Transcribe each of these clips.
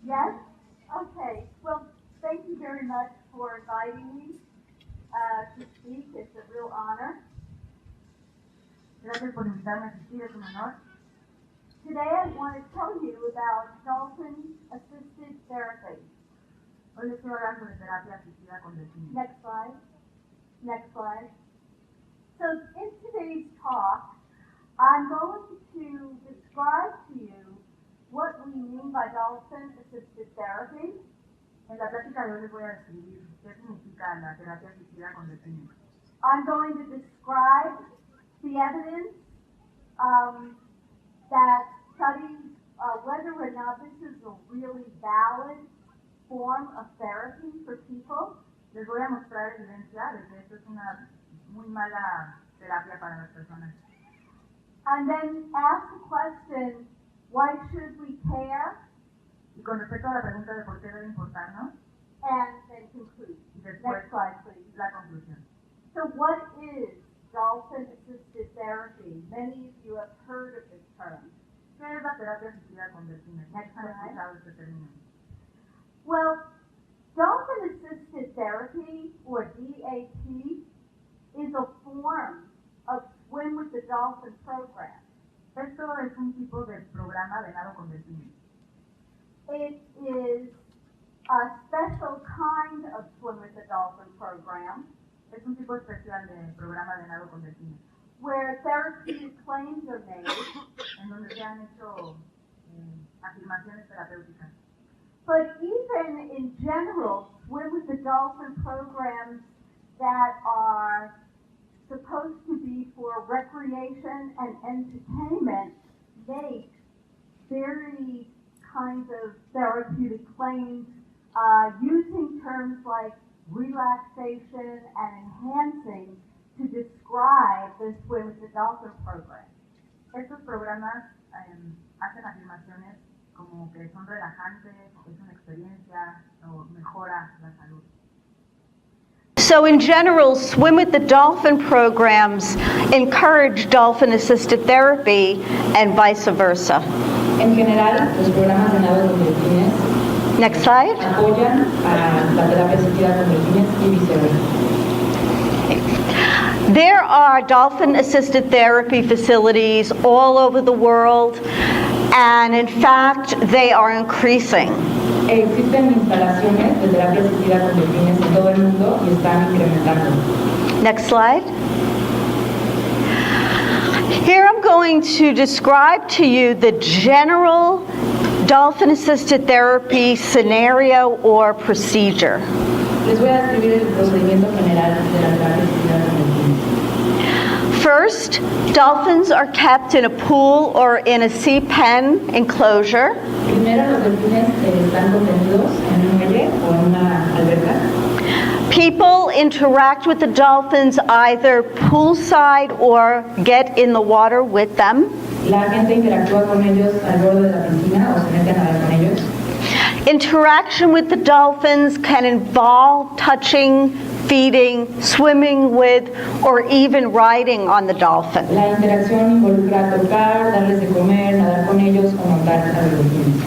Yes? Okay. Well, thank you very much for inviting me to speak. It's a real honor. Gracias por invitarme a asistir, es un honor. Today I want to tell you about dolphin-assisted therapy. Hoy les quiero hablar sobre terapia asistida con delfines. Next slide. Next slide. So in today's talk, I'm going to describe to you what we mean by dolphin-assisted therapy. En la plática de hoy les voy a describir qué significa la terapia asistida con delfines. I'm going to describe the evidence that studies whether or not this is a really valid form of therapy for people. Les voy a mostrar evidencia de que esto es una muy mala terapia para las personas. And then ask the question, why should we care? Y con respecto a la pregunta de por qué debe importarnos, And then conclude. y después Next slide, please. la conclusión. So what is dolphin-assisted therapy? Many of you have heard of this term. ¿Qué es la terapia asistida con delfines? Next ¿Han slide. escuchado este término? Well, dolphin-assisted therapy, or DAT, is a form of Swim with the Dolphin program. Esto es un tipo de programa de nado con delfines. It is a special kind of Swim with the Dolphin program Es un tipo especial de programa de nado con delfines, where therapeutic claims are made, en donde se han hecho afirmaciones terapéuticas. but even in general, Swim with the Dolphin programs that are supposed to be for recreation and entertainment make very kinds of therapeutic claims using terms like relaxation and enhancing to describe the Swim with the Dolphin program. Estos programas hacen afirmaciones como que son relajantes, es una experiencia o mejora la salud. So in general, Swim with the Dolphin programs encourage dolphin-assisted therapy and vice versa. En general, los programas de nado con delfines Next slide. apoyan a la terapia asistida con delfines y viceversa. There are dolphin-assisted therapy facilities all over the world, and in fact, they are increasing. Existen instalaciones de terapia asistida con delfines en todo el mundo y están incrementando. Next slide. Here I'm going to describe to you the general dolphin-assisted therapy scenario or procedure. Les voy a describir el procedimiento general de la terapia asistida con delfines. First, dolphins are kept in a pool or in a sea pen enclosure. Primero, los delfines están contenidos en un muelle o en una alberca. People interact with the dolphins either poolside or get in the water with them. La gente interactúa con ellos al borde de la piscina o se mete a nadar con ellos. Interaction with the dolphins can involve touching, feeding, swimming with, or even riding on the dolphin. La interacción involucra tocar, darles de comer, nadar con ellos o montar a los delfines.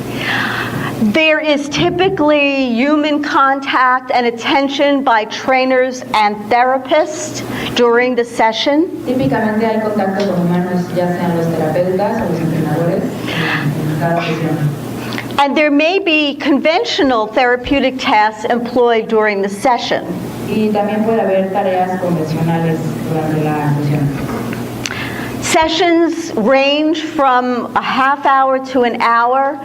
There is typically human contact and attention by trainers and therapists during the session. Típicamente hay contacto con humanos, ya sean los terapeutas o los entrenadores, en cada sesión. And there may be conventional therapeutic tasks employed during the session. Y también puede haber tareas convencionales durante la sesión. Sessions range from a half hour to an hour,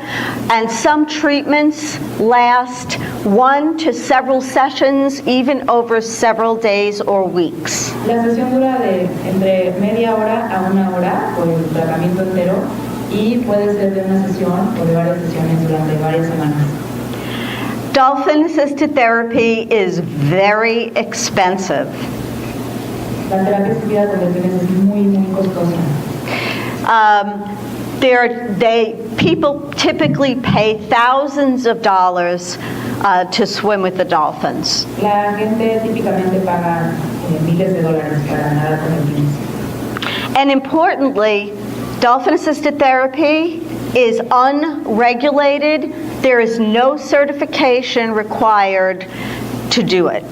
and some treatments last 1 to several sessions, even over several days or weeks. La sesión dura de entre media hora a una hora por el tratamiento entero y puede ser de una sesión o de varias sesiones durante varias semanas. Dolphin-assisted therapy is very expensive. La terapia asistida con delfines es muy costosa. People typically pay thousands of dollars to swim with the dolphins. La gente típicamente paga miles de dólares para nadar con delfines. And importantly, dolphin-assisted therapy is unregulated. There is no certification required to do it.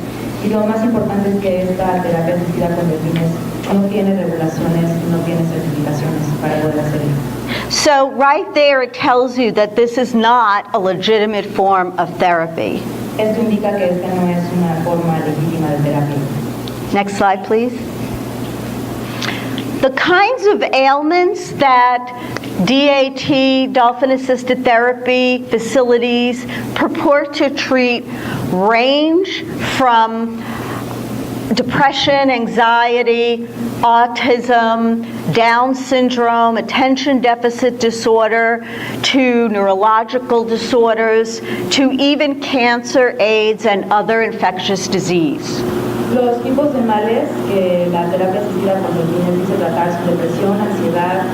Y lo más importante es que esta terapia asistida con delfines no tiene regulaciones, no tiene certificaciones para poder hacerlo. So right there it tells you that this is not a legitimate form of therapy. Esto indica que esta no es una forma legítima de terapia. Next slide, please. The kinds of ailments that DAT, dolphin-assisted therapy facilities purport to treat range from depression, anxiety, autism, Down syndrome, attention deficit disorder, to neurological disorders, to even cancer, AIDS, and other infectious disease. Los tipos de males que la terapia asistida con delfines dice tratar son depresión, ansiedad,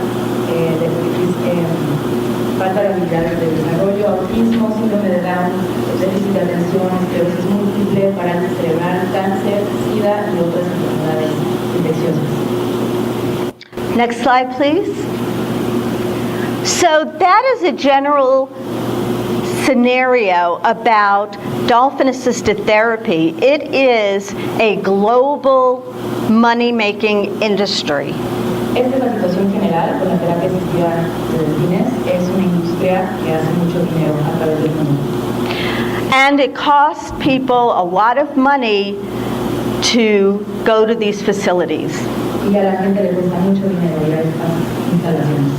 falta de habilidades de desarrollo, autismo, síndrome de Down, déficit de atención, esclerosis múltiple, parálisis cerebral, cáncer, SIDA y otras enfermedades infecciosas. Next slide, please. So that is a general scenario about dolphin-assisted therapy. It is a global money-making industry. Esta es la situación general con la terapia asistida de delfines. Es una industria que hace mucho dinero a través del mundo. And it costs people a lot of money to go to these facilities. Y a la gente le cuesta mucho dinero ir a estas instalaciones.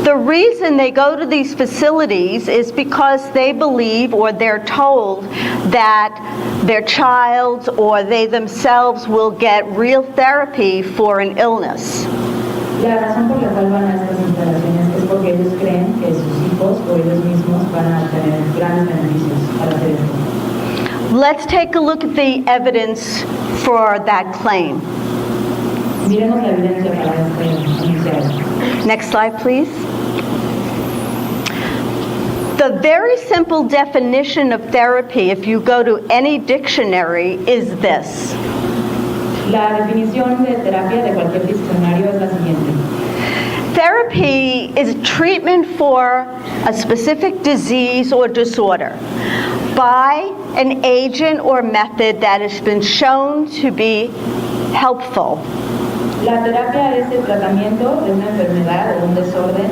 The reason they go to these facilities is because they believe or they're told that their child or they themselves will get real therapy for an illness. La razón por la cual van a estas instalaciones es porque ellos creen que sus hijos o ellos mismos van a obtener grandes beneficios al hacer esto. Let's take a look at the evidence for that claim. Miremos la evidencia para este enunciado. Next slide, please. The very simple definition of therapy, if you go to any dictionary, is this. La definición de terapia de cualquier diccionario es la siguiente. Therapy is treatment for a specific disease or disorder by an agent or method that has been shown to be helpful. La terapia es el tratamiento de una enfermedad o un desorden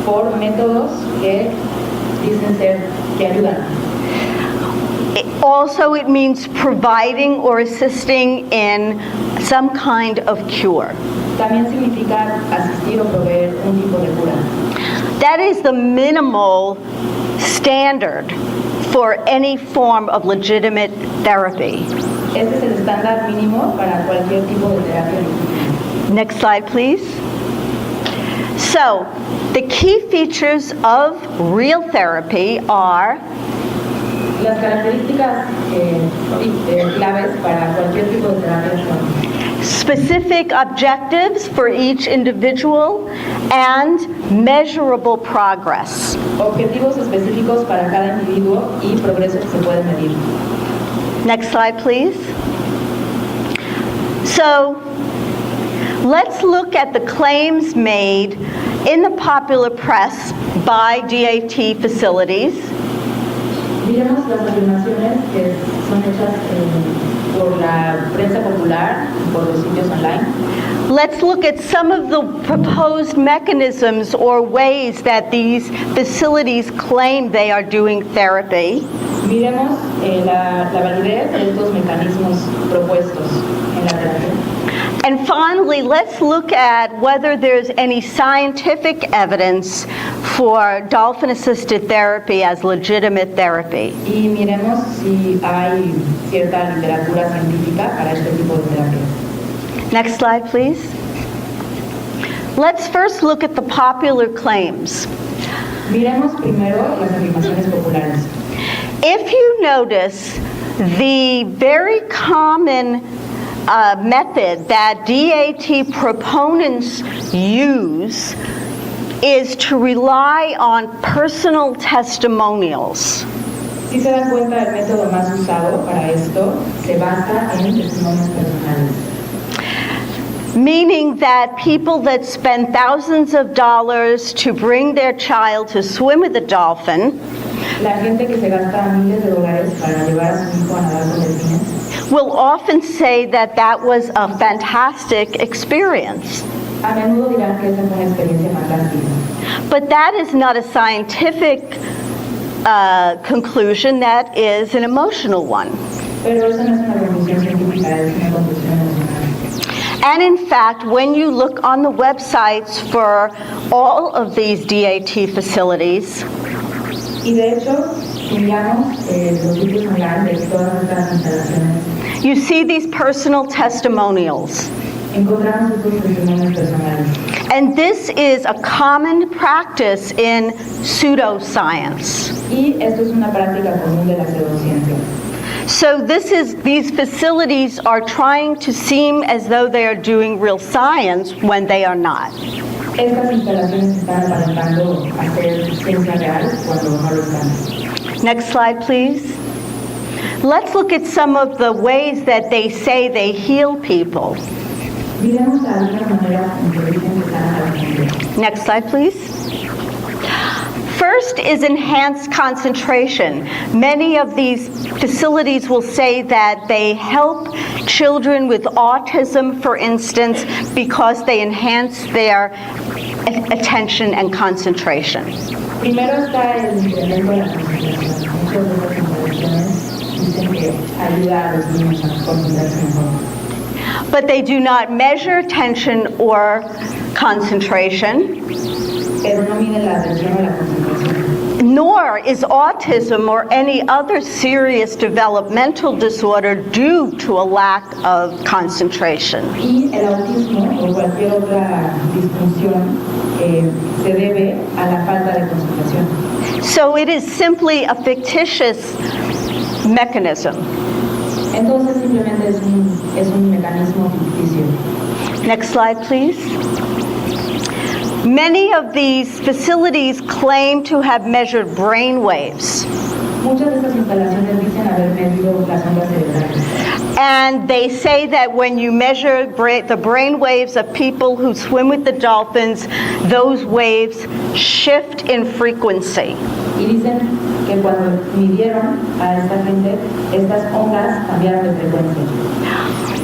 por métodos que dicen ser que ayudan. Also, it means providing or assisting in some kind of cure. También significa asistir o proveer un tipo de cura. That is the minimal standard for any form of legitimate therapy. Este es el estándar mínimo para cualquier tipo de terapia legítima. Next slide, please. So, the key features of real therapy are Las características claves para cualquier tipo de terapia son specific objectives for each individual and measurable progress. objetivos específicos para cada individuo y progreso que se puede medir. Next slide, please. So, let's look at the claims made in the popular press by DAT facilities. Miremos las afirmaciones que son hechas por la prensa popular y por los sitios online. Let's look at some of the proposed mechanisms or ways that these facilities claim they are doing therapy. Miremos la validez de estos mecanismos propuestos en la terapia. And finally, let's look at whether there's any scientific evidence for dolphin-assisted therapy as legitimate therapy. Y miremos si hay cierta literatura científica para este tipo de terapia. Next slide, please. Let's first look at the popular claims. Miremos primero las afirmaciones populares. If you notice, the very common method that DAT proponents use is to rely on personal testimonials. Si se dan cuenta, el método más usado para esto se basa en testimonios personales. Meaning that people that spend thousands of dollars to bring their child to swim with a dolphin La gente que se gasta miles de dólares para llevar a su hijo a nadar con delfines will often say that that was a fantastic experience. a menudo dirán que esa fue una experiencia fantástica. But that is not a scientific conclusion, that is an emotional one. Pero esa no es una conclusión científica, es una conclusión emocional. And in fact, when you look on the websites for all of these DAT facilities, Y de hecho, si miramos los sitios online de todas estas instalaciones, you see these personal testimonials. encontramos estos testimonios personales. And this is a common practice in pseudoscience. Y esto es una práctica común de la pseudociencia. So these facilities are trying to seem as though they are doing real science when they are not. Estas instalaciones están aparentando hacer ciencia real cuando no lo están. Next slide, please. Let's look at some of the ways that they say they heal people. Miremos de alguna manera en que dicen que están a la gente. Next slide, please. First is enhanced concentration. Many of these facilities will say that they help children with autism, for instance, because they enhance their attention and concentration. Primero está el incremento de la concentración. Muchas de estas instalaciones dicen que ayuda a los niños a concentrarse mejor. But they do not measure attention or concentration, Pero no miden la atención o la concentración. nor is autism or any other serious developmental disorder due to a lack of concentration. Y el autismo o cualquier otra disfunción se debe a la falta de concentración. So it is simply a fictitious mechanism. Entonces simplemente es un mecanismo ficticio. Next slide, please. Many of these facilities claim to have measured brain waves. Muchas de estas instalaciones dicen haber medido las ondas cerebrales. And they say that when you measure the brain waves of people who swim with the dolphins, those waves shift in frequency. Y dicen que cuando midieron a esta gente, estas ondas cambiaron de frecuencia.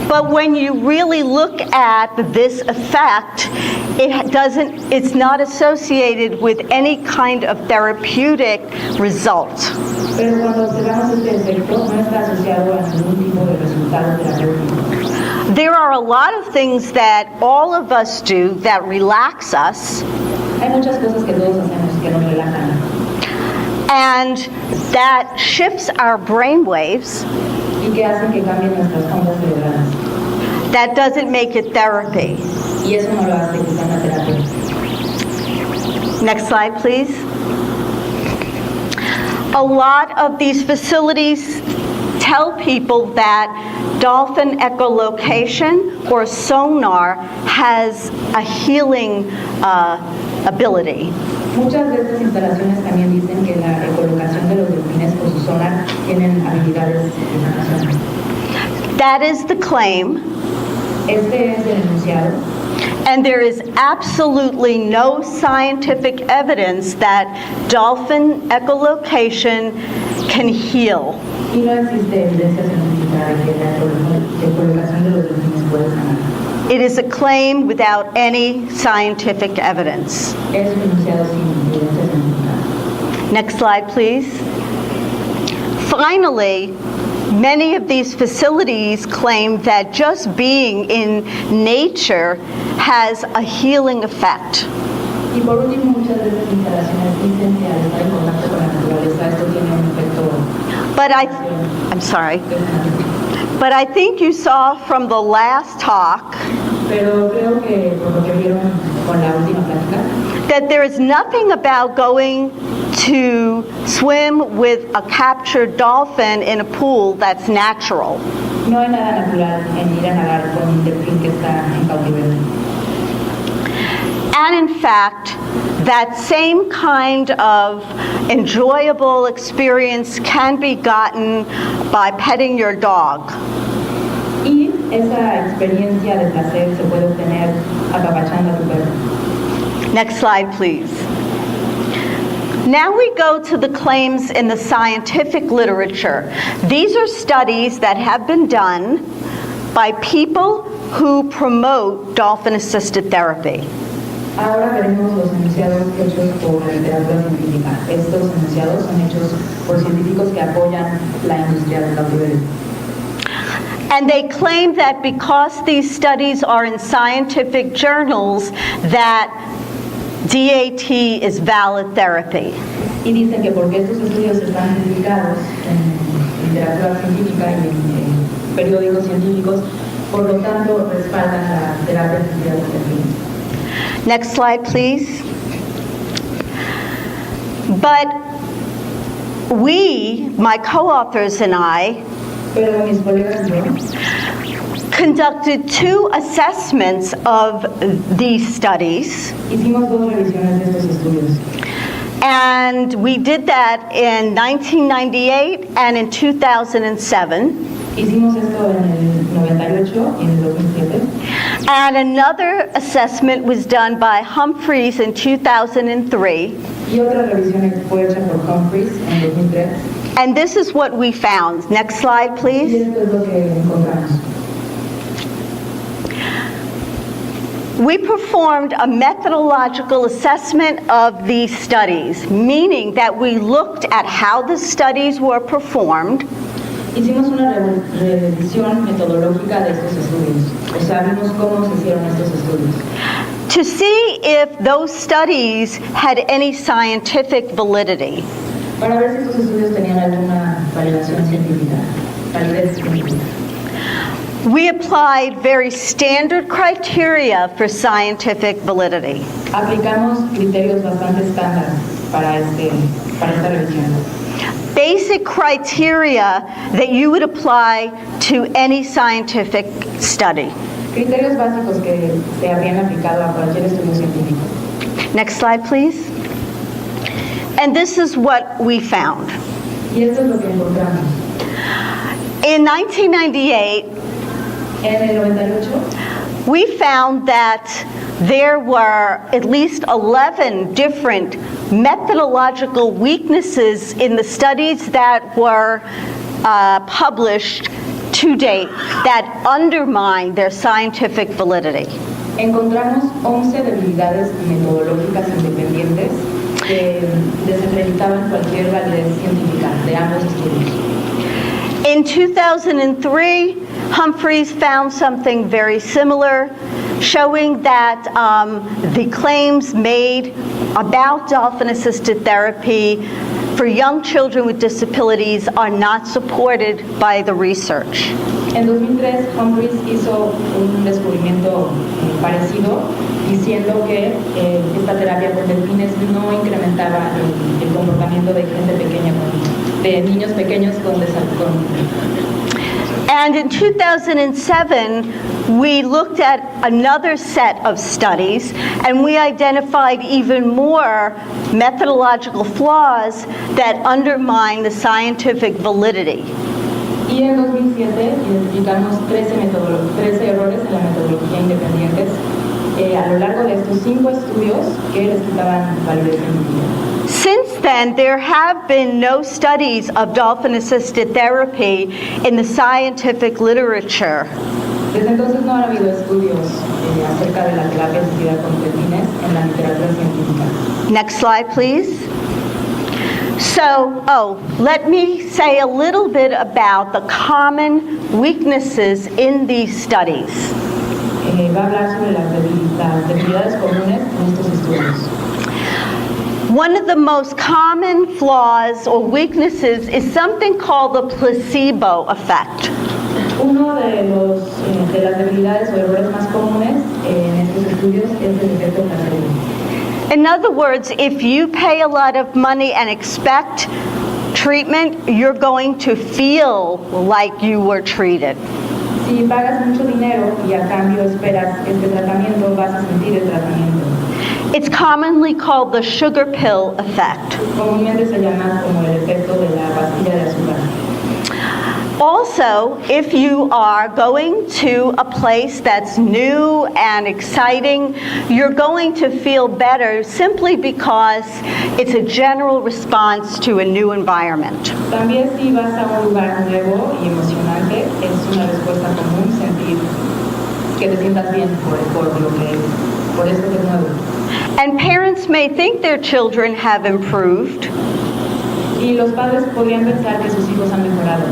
But when you really look at this effect, it's not associated with any kind of therapeutic result. Pero cuando observamos este efecto, no está asociado a ningún tipo de resultado terapéutico. There are a lot of things that all of us do that relax us, Hay muchas cosas que todos hacemos que nos relajan and that shifts our brain waves. y que hacen que cambien nuestras ondas cerebrales. That doesn't make it therapy. Y eso no lo hace que sea una terapia. Next slide, please. A lot of these facilities tell people that dolphin echolocation or sonar has a healing ability. Muchas de estas instalaciones también dicen que la ecolocación de los delfines por su sonar tienen habilidades de sanación. That is the claim. Este es el enunciado. And there is absolutely no scientific evidence that dolphin echolocation can heal. Y no existe evidencia científica de que la ecolocación de los delfines puede sanar. It is a claim without any scientific evidence. Es un enunciado sin evidencia científica. Next slide, please. Finally, many of these facilities claim that just being in nature has a healing effect. Y por último, muchas de estas instalaciones dicen que al estar en contacto con la naturaleza esto tiene un efecto. But I'm sorry. But I think you saw from the last talk Pero creo que por lo que vieron con la última plática, that there is nothing about going to swim with a captured dolphin in a pool that's natural. no hay nada natural en ir a nadar con un delfín que está en cautiverio. And in fact, that same kind of enjoyable experience can be gotten by petting your dog. Y esa experiencia de placer se puede obtener apapachando a tu perro. Next slide, please. Now we go to the claims in the scientific literature. These are studies that have been done by people who promote dolphin-assisted therapy. Ahora veremos los enunciados hechos por la literatura científica. Estos enunciados son hechos por científicos que apoyan la industria del cautiverio. And they claim that because these studies are in scientific journals, that DAT is valid therapy. Y dicen que porque estos estudios están publicados en literatura científica y en periódicos científicos, por lo tanto respaldan la terapia asistida de delfines. Next slide, please. But we, my co-authors and I, Pero mis colegas y yo conducted 2 assessments of these studies. hicimos 2 revisiones de estos estudios. And we did that in 1998 and in 2007. Hicimos esto en el 98 y en el 2007. And another assessment was done by Humphreys in 2003. Y otra revisión fue hecha por Humphreys en 2003. And this is what we found. Next slide, Y please. esto es lo que encontramos. We performed a methodological assessment of these studies, meaning that we looked at how the studies were performed. Hicimos una revisión metodológica de estos estudios. O sea, vimos cómo se hicieron estos estudios. To see if those studies had any scientific validity. Para ver si estos estudios tenían alguna validación científica, validez científica. We applied very standard criteria for scientific validity. Aplicamos criterios bastante estándar para esta revisión. Basic criteria that you would apply to any scientific study. Criterios básicos que se habrían aplicado a cualquier estudio científico. Next slide, please. And this is what we found. Y esto es lo que encontramos. In 1998, En el 98, we found that there were at least 11 different methodological weaknesses in the studies that were published to date that undermine their scientific validity. encontramos 11 debilidades metodológicas independientes que desacreditaban cualquier validez científica de ambos estudios. In 2003, Humphreys found something very similar, showing that the claims made about dolphin-assisted therapy for young children with disabilities are not supported by the research. En 2003, Humphreys hizo un descubrimiento parecido, diciendo que esta terapia con delfines no incrementaba el comportamiento de gente pequeña, de niños pequeños con And in 2007, we looked at another set of studies, and we identified even more methodological flaws that undermine the scientific validity. Y en 2007 identificamos 13 errores en la metodología independientes a lo largo de estos 5 estudios que les quitaban validez científica. Since then, there have been no studies of dolphin-assisted therapy in the scientific literature. Desde entonces no ha habido estudios acerca de la terapia asistida con delfines en la literatura científica. Next slide, please. So, let me say a little bit about the common weaknesses in these studies. Va a hablar sobre las debilidades comunes en estos estudios. One of the most common flaws or weaknesses is something called the placebo effect. Uno de las debilidades o errores más comunes en estos estudios es el efecto placebo. In other words, if you pay a lot of money and expect treatment, you're going to feel like you were treated. Si pagas mucho dinero y a cambio esperas este tratamiento, vas a sentir el tratamiento. It's commonly called the sugar pill effect. Comúnmente se llama como el efecto de la pastilla de azúcar. Also, if you are going to a place that's new and exciting, you're going to feel better simply because it's a general response to a new environment. También si vas a un lugar nuevo y emocionante, es una respuesta común sentir que te sientas bien por eso que es nuevo. And parents may think their children have improved, Y los padres podrían pensar que sus hijos han mejorado.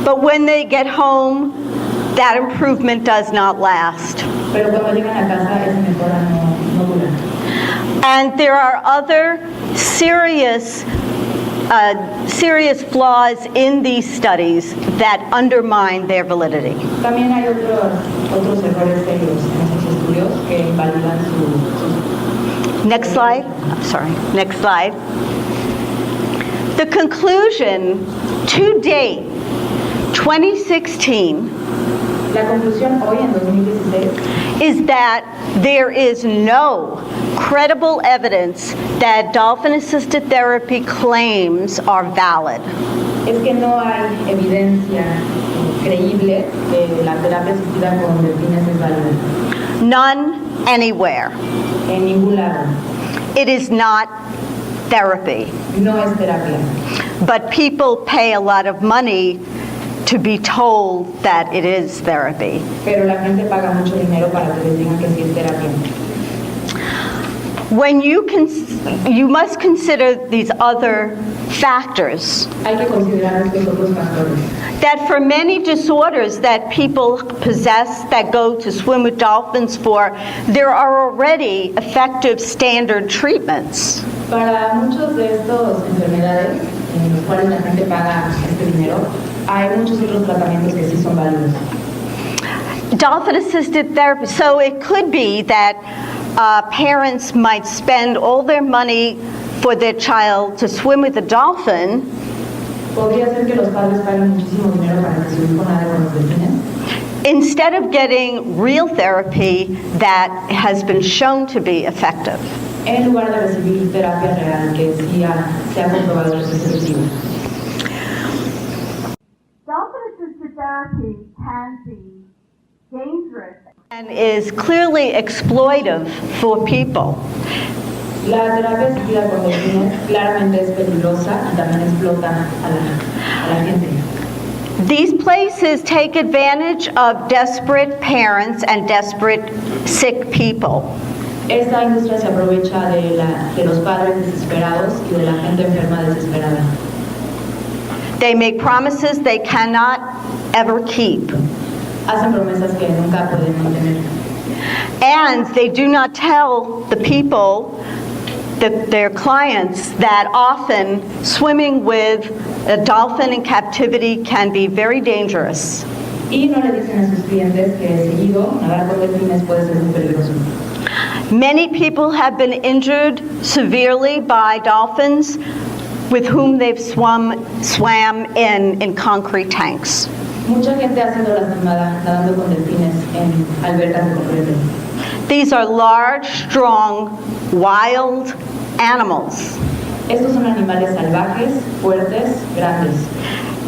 but when they get home, that improvement does not last. Pero cuando llegan a casa, esa mejora no dura. And there are other serious flaws in these studies that undermine their validity. También hay otros errores serios en esos estudios que invalidan su... Next slide. Sorry. Next slide. The conclusion to date, 2016, La conclusión hoy, en 2016, is that there is no credible evidence that dolphin-assisted therapy claims are valid. es que no hay evidencia creíble que la terapia asistida con delfines es válida. None anywhere. En ningún lado. It is not therapy. No es terapia. But people pay a lot of money to be told that it is therapy. Pero la gente paga mucho dinero para que les digan que sí es terapia. When you must consider these other factors, Hay que considerar estos otros factores. that for many disorders that people possess that go to swim with dolphins for, there are already effective standard treatments. Para muchos de estas enfermedades en los cuales la gente paga este dinero, hay muchos otros tratamientos que sí son válidos. Dolphin-assisted therapy, so it could be that parents might spend all their money for their child to swim with a dolphin, Podría ser que los padres paguen muchísimo dinero para que su hijo nade con los delfines, instead of getting real therapy that has been shown to be effective. en lugar de recibir terapia real que sí se ha comprobado que es efectiva. Dolphin-assisted therapy can be dangerous. And is clearly exploitive for people. La terapia asistida con delfines claramente es peligrosa y también explota a la gente. These places take advantage of desperate parents and desperate sick people. Esta industria se aprovecha de los padres desesperados y de la gente enferma desesperada. They make promises they cannot ever keep. Hacen promesas que nunca pueden mantener. And they do not tell the people, their clients, that often swimming with a dolphin in captivity can be very dangerous. Y no le dicen a sus clientes que seguido nadar con delfines puede ser muy peligroso. Many people have been injured severely by dolphins with whom they've swam in concrete tanks. Mucha gente ha sido lastimada nadando con delfines en albercas de concreto. These are large, strong, wild animals. Estos son animales salvajes, fuertes, grandes.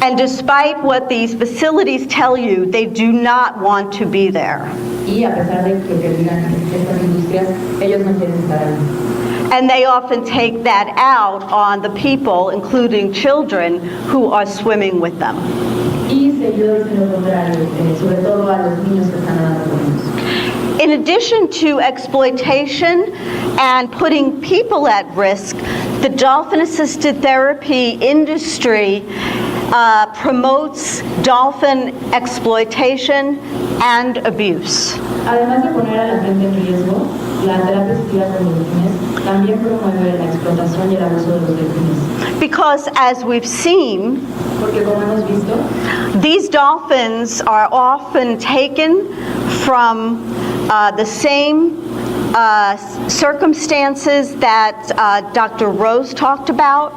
And despite what these facilities tell you, they do not want to be there. Y a pesar de que te digan estas industrias, ellos no quieren estar ahí. And they often take that out on the people, including children, who are swimming with them. Y seguido dicen lo contrario, sobre todo a los niños que están nadando con ellos. In addition to exploitation and putting people at risk, the dolphin-assisted therapy industry promotes dolphin exploitation and abuse. Además de poner a la gente en riesgo, la terapia asistida con delfines también promueve la explotación y el abuso de los delfines. Because as we've seen, Porque como hemos visto, these dolphins are often taken from the same circumstances that Dr. Rose talked about.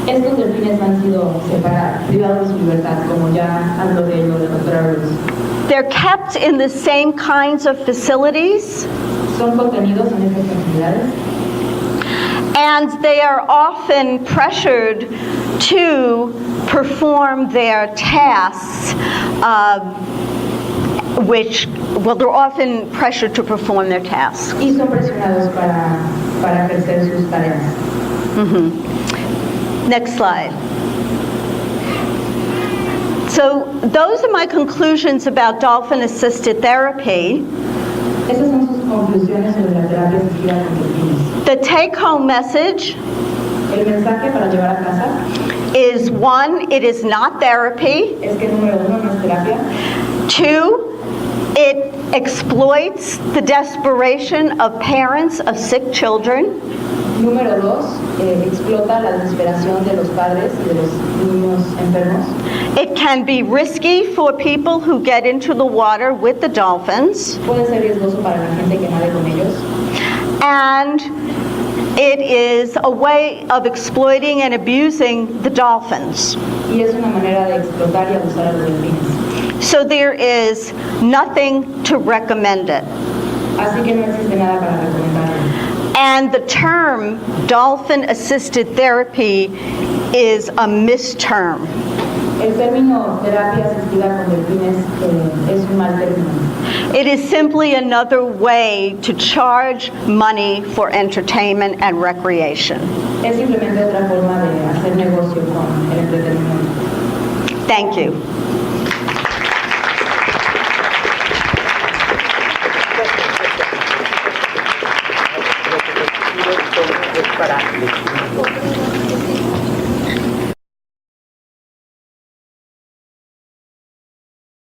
estos delfines han sido privados de su libertad, como ya habló de ello la doctora Rose. They're kept in the same kinds of facilities, Son contenidos en estas facilidades and they are often pressured to perform their tasks, which, well, they're often pressured to perform their tasks. Y son presionados para ejercer sus tareas. Next slide. So those are my conclusions about dolphin-assisted therapy. Esas son sus conclusiones sobre la terapia asistida con delfines. The take-home message El mensaje para llevar a casa is, 1, it is not therapy. es que número 1 no es terapia. 2, it exploits the desperation of parents of sick children. Número 2, explota la desesperación de los padres y de los niños enfermos. It can be risky for people who get into the water with the dolphins. Puede ser riesgoso para la gente que nade con ellos. And it is a way of exploiting and abusing the dolphins. Y es una manera de explotar y abusar a los delfines. So there is nothing to recommend it. Así que no existe nada para recomendarlo. And the term dolphin-assisted therapy is a misterm. El término terapia asistida con delfines es un mal término. It is simply another way to charge money for entertainment and recreation. Es simplemente otra forma de hacer negocio con el entretenimiento. Thank you. Para